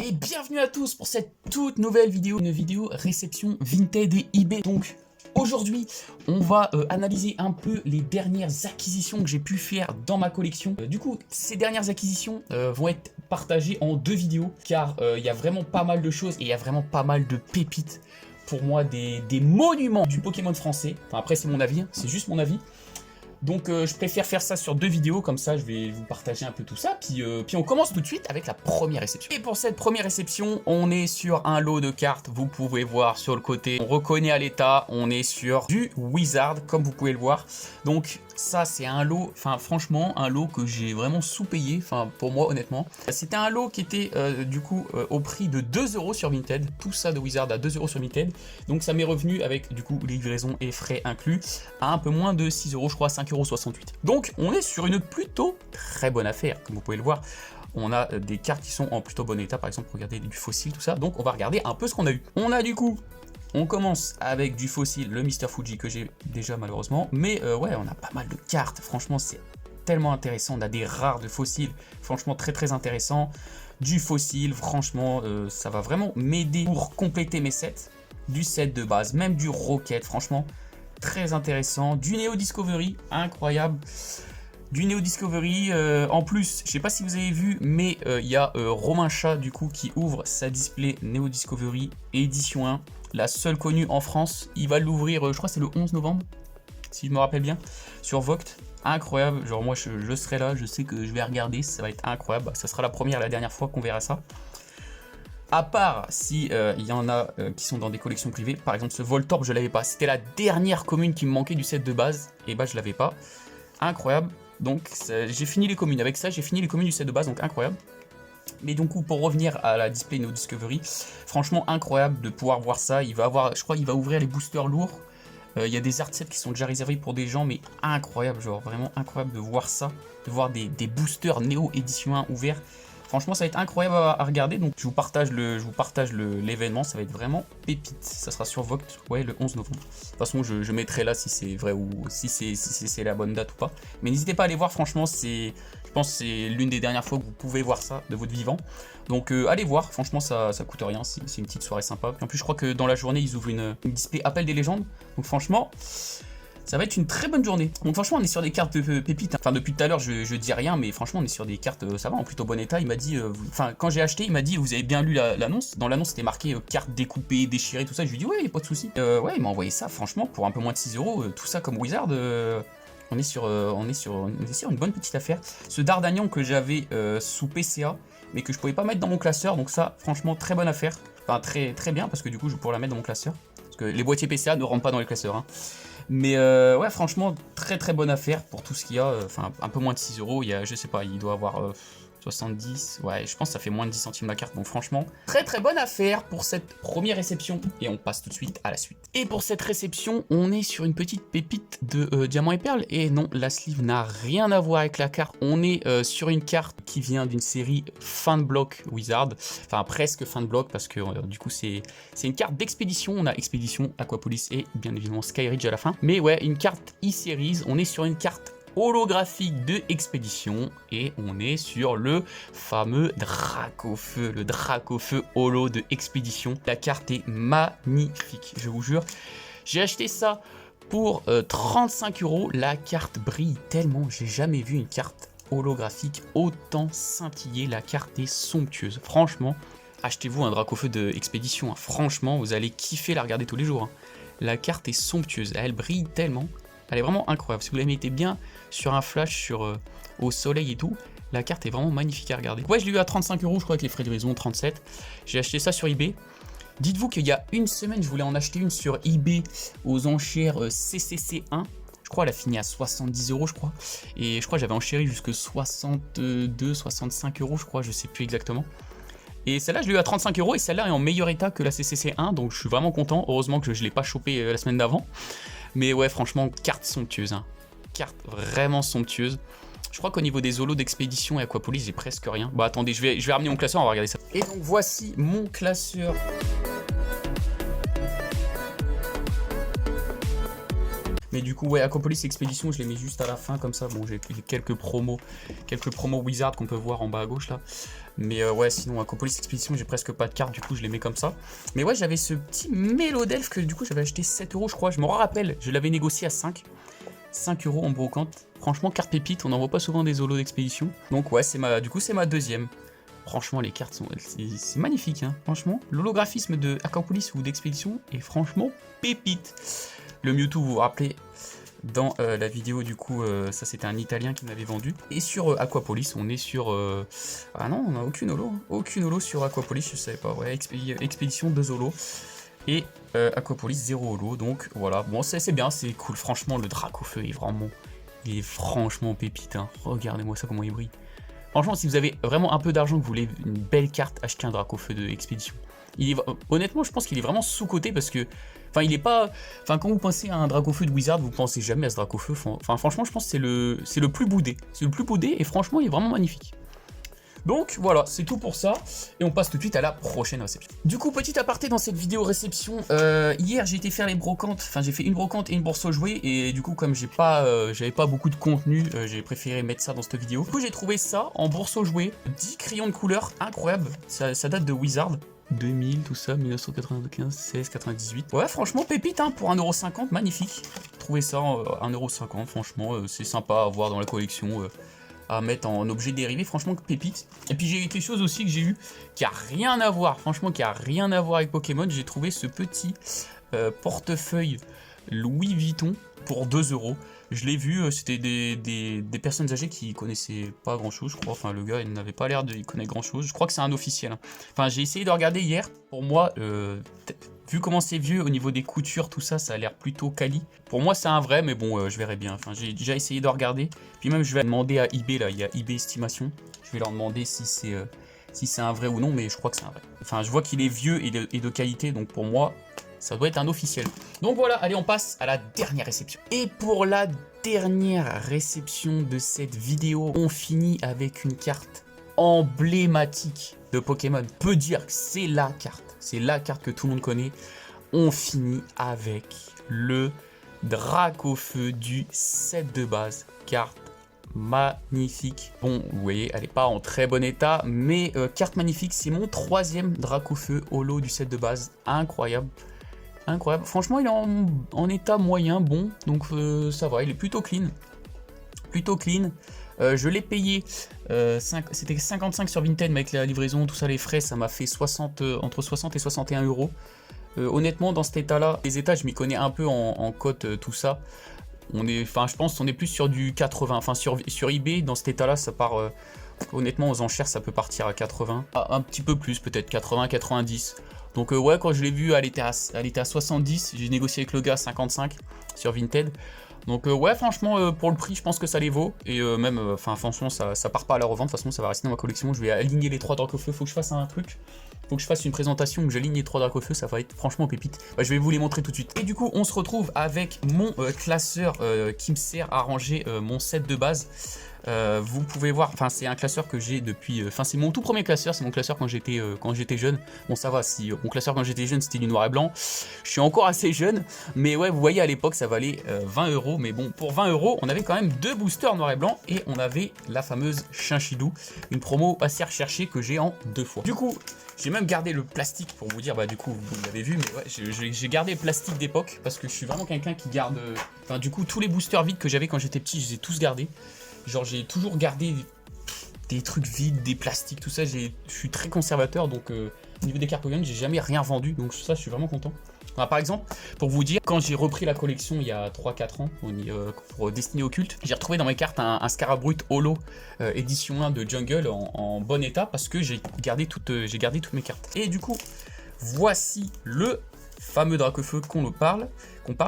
Et bienvenue à tous pour cette toute nouvelle vidéo, une vidéo réception Vinted et eBay. Donc aujourd'hui, on va analyser un peu les dernières acquisitions que j'ai pu faire dans ma collection. Du coup, ces dernières acquisitions vont être partagées en deux vidéos car il y a vraiment pas mal de choses et il y a vraiment pas mal de pépites. Pour moi, des monuments du Pokémon français. Enfin après, c'est mon avis, hein, c'est juste mon avis. Donc je préfère faire ça sur deux vidéos, comme ça je vais vous partager un peu tout ça, puis on commence tout de suite avec la première réception. Et pour cette première réception, on est sur un lot de cartes, vous pouvez voir sur le côté, on reconnaît à l'état, on est sur du Wizard, comme vous pouvez le voir. Donc ça c'est un lot, enfin franchement un lot que j'ai vraiment sous-payé, enfin pour moi honnêtement. C'était un lot qui était du coup au prix de 2 € sur Vinted, tout ça de Wizard à 2 € sur Vinted. Donc ça m'est revenu avec du coup livraison et frais inclus à un peu moins de 6 €, je crois 5,68 €. Donc on est sur une plutôt très bonne affaire, comme vous pouvez le voir. On a des cartes qui sont en plutôt bon état, par exemple regardez du fossile, tout ça. Donc on va regarder un peu ce qu'on a eu. On a du coup, on commence avec du fossile, le Mr Fuji que j'ai déjà malheureusement. Mais ouais, on a pas mal de cartes, franchement c'est tellement intéressant. On a des rares de fossiles, franchement très intéressant. Du fossile, franchement ça va vraiment m'aider pour compléter mes sets. Du set de base, même du Rocket, franchement très intéressant. Du Neo Discovery, incroyable. Du Neo Discovery, en plus, je sais pas si vous avez vu, mais il y a Romain Chat du coup qui ouvre sa display Neo Discovery édition 1, la seule connue en France. Il va l'ouvrir, je crois c'est le 11 novembre, si je me rappelle bien, sur Vogt. Incroyable, genre moi je serai là, je sais que je vais regarder, ça va être incroyable. Ça sera la première et la dernière fois qu'on verra ça. À part si il y en a qui sont dans des collections privées, par exemple ce Voltorb je l'avais pas, c'était la dernière commune qui me manquait du set de base, et bah je l'avais pas. Incroyable, donc j'ai fini les communes, avec ça j'ai fini les communes du set de base, donc incroyable. Mais du coup pour revenir à la display No Discovery, franchement incroyable de pouvoir voir ça. Il va avoir, je crois il va ouvrir les boosters lourds, il y a des art sets qui sont déjà réservés pour des gens, mais incroyable, genre vraiment incroyable de voir ça, de voir des boosters Neo édition 1 ouverts. Franchement, ça va être incroyable à regarder, donc je vous partage l'événement, ça va être vraiment pépite. Ça sera sur Vogt, ouais, le 11 novembre. De toute façon, je mettrai là si c'est vrai ou si c'est la bonne date ou pas. Mais n'hésitez pas à aller voir, franchement, je pense que c'est l'une des dernières fois que vous pouvez voir ça de votre vivant. Donc allez voir, franchement, ça coûte rien, c'est une petite soirée sympa. En plus, je crois que dans la journée, ils ouvrent une display Appel des légendes. Donc franchement, ça va être une très bonne journée. Donc franchement on est sur des cartes de pépites. Enfin depuis tout à l'heure je dis rien, mais franchement on est sur des cartes, ça va en plutôt bon état. Il m'a dit, enfin quand j'ai acheté il m'a dit vous avez bien lu l'annonce. Dans l'annonce c'était marqué cartes découpées, déchirées, tout ça. Je lui ai dit ouais, y a pas de souci. Ouais, il m'a envoyé ça franchement pour un peu moins de 6 €. Tout ça comme Wizard. On est sur une bonne petite affaire. Ce Dardagnan que j'avais sous PCA, mais que je pouvais pas mettre dans mon classeur. Donc ça franchement très bonne affaire. Enfin très bien parce que du coup je pourrais la mettre dans mon classeur. Parce que les boîtiers PCA ne rentrent pas dans les classeurs. Hein. Mais ouais, franchement, très bonne affaire pour tout ce qu'il y a. Enfin, un peu moins de 6 €. Il y a, je sais pas, il doit avoir 70. Ouais, je pense que ça fait moins de 10 centimes la carte. Donc, franchement, très bonne affaire pour cette première réception. Et on passe tout de suite à la suite. Et pour cette réception, on est sur une petite pépite de Diamant et Perle. Et non, la sleeve n'a rien à voir avec la carte. On est sur une carte qui vient d'une série fin de bloc Wizard. Enfin, presque fin de bloc parce que du coup, c'est une carte d'expédition. On a Expédition, Aquapolis et bien évidemment Skyridge à la fin. Mais ouais, une carte e-series. On est sur une carte holographique de expédition et on est sur le fameux Dracofeu, le Dracofeu holo de expédition. La carte est magnifique, je vous jure. J'ai acheté ça pour 35 €. La carte brille tellement, j'ai jamais vu une carte holographique autant scintiller. La carte est somptueuse, franchement. Achetez-vous un Dracofeu de expédition, hein. Franchement, vous allez kiffer la regarder tous les jours. Hein. La carte est somptueuse, elle brille tellement. Elle est vraiment incroyable. Si vous la mettez bien sur un flash au soleil et tout, la carte est vraiment magnifique à regarder. Ouais, je l'ai eu à 35 €, je crois, avec les frais de livraison, 37. J'ai acheté ça sur eBay. Dites-vous qu'il y a une semaine, je voulais en acheter une sur eBay aux enchères CCC1. Je crois elle a fini à 70 €, je crois. Et je crois que j'avais enchéri jusque 62, 65 €, je crois, je sais plus exactement. Et celle-là, je l'ai eu à 35 € et celle-là est en meilleur état que la CCC1, donc je suis vraiment content. Heureusement que je ne l'ai pas chopé la semaine d'avant. Mais ouais, franchement, carte somptueuse. Hein. Carte vraiment somptueuse. Je crois qu'au niveau des holos d'expédition et Aquapolis, j'ai presque rien. Bah attendez, je vais ramener mon classeur, on va regarder ça. Et donc voici mon classeur. Mais du coup, ouais, Aquapolis Expédition, je les mets juste à la fin, comme ça. Bon, j'ai quelques promos Wizard qu'on peut voir en bas à gauche, là. Mais ouais, sinon, Aquapolis Expédition, j'ai presque pas de cartes, du coup, je les mets comme ça. Mais ouais, j'avais ce petit Mélodelph que, du coup, j'avais acheté 7 €, je crois. Je me rappelle, je l'avais négocié à 5 € en brocante. Franchement, carte pépite, on n'en voit pas souvent des holos d'expédition. Donc ouais, du coup, c'est ma deuxième. Franchement, les cartes sont... C'est magnifique, hein. Franchement, l'holographisme de Aquapolis ou d'expédition est franchement pépite. Le Mewtwo, vous vous rappelez, dans la vidéo, du coup, ça c'était un Italien qui m'avait vendu. Et sur Aquapolis, on est sur... Ah non, on n'a aucune holo. Hein. Aucune holo sur Aquapolis, je savais pas. Ouais, expédition 2 holos. Et Aquapolis 0 holo. Donc voilà, bon, c'est bien, c'est cool. Franchement, le Dracofeu est vraiment... Il est franchement pépite, hein. Regardez-moi ça, comment il brille. Franchement, si vous avez vraiment un peu d'argent, que vous voulez une belle carte, achetez un Dracofeu de Expédition. Honnêtement, je pense qu'il est vraiment sous-coté parce que... Enfin, il est pas... Enfin, quand vous pensez à un Dracofeu de Wizard, vous pensez jamais à ce Dracofeu. Enfin, franchement, je pense que c'est le plus boudé. C'est le plus boudé et franchement, il est vraiment magnifique. Donc voilà, c'est tout pour ça, et on passe tout de suite à la prochaine réception. Du coup, petit aparté dans cette vidéo réception, hier j'ai été faire les brocantes, enfin j'ai fait une brocante et une bourse aux jouets, et du coup comme j'avais pas beaucoup de contenu, j'ai préféré mettre ça dans cette vidéo. Du coup j'ai trouvé ça en bourse aux jouets, 10 crayons de couleur, incroyable, ça date de Wizard. 2000, tout ça, 1995, 16, 98. Ouais, franchement, pépite, hein, pour 1,50 €, magnifique. Trouvez ça 1,50 €, franchement, c'est sympa à avoir dans la collection. À mettre en objet dérivé, franchement pépite. Et puis j'ai quelque chose aussi que j'ai eu qui a rien à voir, franchement qui a rien à voir avec Pokémon. J'ai trouvé ce petit portefeuille Louis Vuitton pour 2 €. Je l'ai vu, c'était des personnes âgées qui connaissaient pas grand chose, je crois. Enfin, le gars, il n'avait pas l'air de connaître grand chose. Je crois que c'est un officiel. Hein. Enfin, j'ai essayé de regarder hier. Pour moi, vu comment c'est vieux au niveau des coutures, tout ça, ça a l'air plutôt quali. Pour moi, c'est un vrai, mais bon, je verrai bien. Enfin, j'ai déjà essayé de regarder. Puis même, je vais demander à eBay, là, il y a eBay Estimation. Je vais leur demander si c'est un vrai ou non, mais je crois que c'est un vrai. Enfin, je vois qu'il est vieux et de qualité, donc pour moi, ça doit être un officiel. Donc voilà, allez, on passe à la dernière réception. Et pour la dernière réception de cette vidéo, on finit avec une carte emblématique de Pokémon. On peut dire que c'est la carte. C'est la carte que tout le monde connaît. On finit avec le Dracofeu du set de base. Carte magnifique. Bon, vous voyez, elle n'est pas en très bon état, mais carte magnifique. C'est mon 3e Dracofeu holo du set de base. Incroyable. Incroyable. Franchement, il est en état moyen, bon. Donc ça va, il est plutôt clean. Plutôt clean. Je l'ai payé, c'était 55 sur Vinted, mais avec la livraison, tout ça, les frais, ça m'a fait entre 60 et 61 €. Honnêtement, dans cet état-là, les états, je m'y connais un peu en cote, tout ça. Je pense qu'on est plus sur du 80. Enfin, sur eBay, dans cet état-là, ça part... honnêtement, aux enchères, ça peut partir à 80. Un petit peu plus, peut-être 80, 90. Donc ouais, quand je l'ai vu, elle était à 70. J'ai négocié avec le gars 55 sur Vinted. Donc ouais, franchement, pour le prix, je pense que ça les vaut. Et même, franchement, ça part pas à la revente. De toute façon, ça va rester dans ma collection. Je vais aligner les 3 Dracofeu. Faut que je fasse un truc. Faut que je fasse une présentation où j'aligne les 3 Dracofeu. Ça va être franchement pépite. Je vais vous les montrer tout de suite. Et du coup, on se retrouve avec mon classeur qui me sert à ranger mon set de base. Vous pouvez voir, enfin c'est un classeur que j'ai depuis, c'est mon tout premier classeur, c'est mon classeur quand j'étais jeune. Bon ça va, si mon classeur quand j'étais jeune c'était du noir et blanc, je suis encore assez jeune, mais ouais vous voyez à l'époque ça valait 20 €, mais bon pour 20 € on avait quand même 2 boosters noir et blanc et on avait la fameuse Chinchidou, une promo assez recherchée que j'ai en 2 fois. Du coup j'ai même gardé le plastique pour vous dire, du coup vous l'avez vu, mais ouais j'ai gardé le plastique d'époque parce que je suis vraiment quelqu'un qui garde, du coup tous les boosters vides que j'avais quand j'étais petit je les ai tous gardés. Genre j'ai toujours gardé des trucs vides, des plastiques, tout ça, je suis très conservateur, donc au niveau des cartes Pokémon, j'ai jamais rien vendu, donc ça je suis vraiment content. Par exemple, pour vous dire, quand j'ai repris la collection il y a 3-4 ans, pour Destiné Occulte, j'ai retrouvé dans mes cartes un Scarabrut Holo édition 1 de Jungle en bon état, parce que j'ai gardé toutes mes cartes. Et du coup, voici le fameux Dracofeu qu'on parle.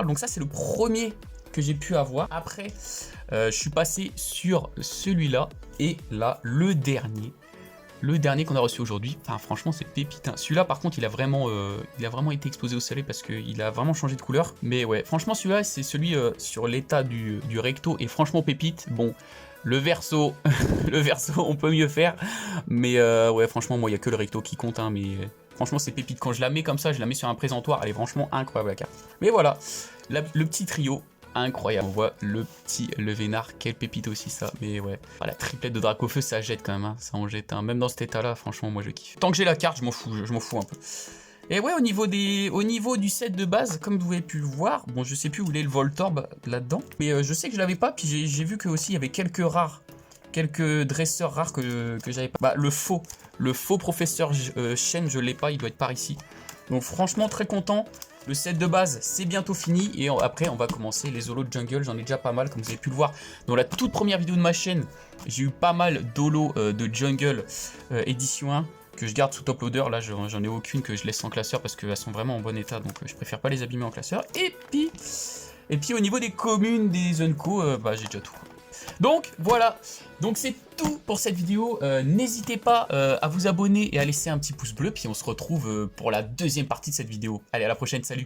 Donc ça c'est le premier que j'ai pu avoir. Après, je suis passé sur celui-là et là, le dernier qu'on a reçu aujourd'hui. Enfin, franchement, c'est pépite. Hein. Celui-là, par contre, il a vraiment été exposé au soleil parce qu'il a vraiment changé de couleur. Mais ouais, franchement, celui-là, c'est celui sur l'état du recto et franchement pépite. Bon, le verso, on peut mieux faire. Mais ouais, franchement, moi, il n'y a que le recto qui compte. Hein, mais franchement, c'est pépite. Quand je la mets comme ça, je la mets sur un présentoir. Elle est franchement incroyable la carte. Mais voilà, le petit trio. incroyable. On voit le petit Levénard, quelle pépite aussi ça. Mais ouais, la triplette de Dracofeu, ça jette quand même, hein. Ça en jette un. Même dans cet état-là, franchement, moi je kiffe. Tant que j'ai la carte, je m'en fous un peu. Et ouais, au niveau du set de base, comme vous avez pu le voir, bon, je sais plus où il est le Voltorb là-dedans, mais je sais que je l'avais pas, puis j'ai vu que aussi il y avait quelques rares, quelques dresseurs rares que j'avais pas. Bah, le faux professeur Shen, je l'ai pas, il doit être par ici. Donc franchement, très content. Le set de base, c'est bientôt fini, et après, on va commencer les holos de jungle. J'en ai déjà pas mal, comme vous avez pu le voir. Dans la toute première vidéo de ma chaîne, j'ai eu pas mal d'holos de jungle édition 1. Que je garde sous top loader. Là j'en ai aucune que je laisse en classeur parce qu'elles sont vraiment en bon état, donc je préfère pas les abîmer en classeur. Et puis au niveau des communes, des Unco, bah j'ai déjà tout. Donc voilà, donc c'est tout pour cette vidéo. N'hésitez pas à vous abonner et à laisser un petit pouce bleu, puis on se retrouve pour la deuxième partie de cette vidéo. Allez, à la prochaine, salut.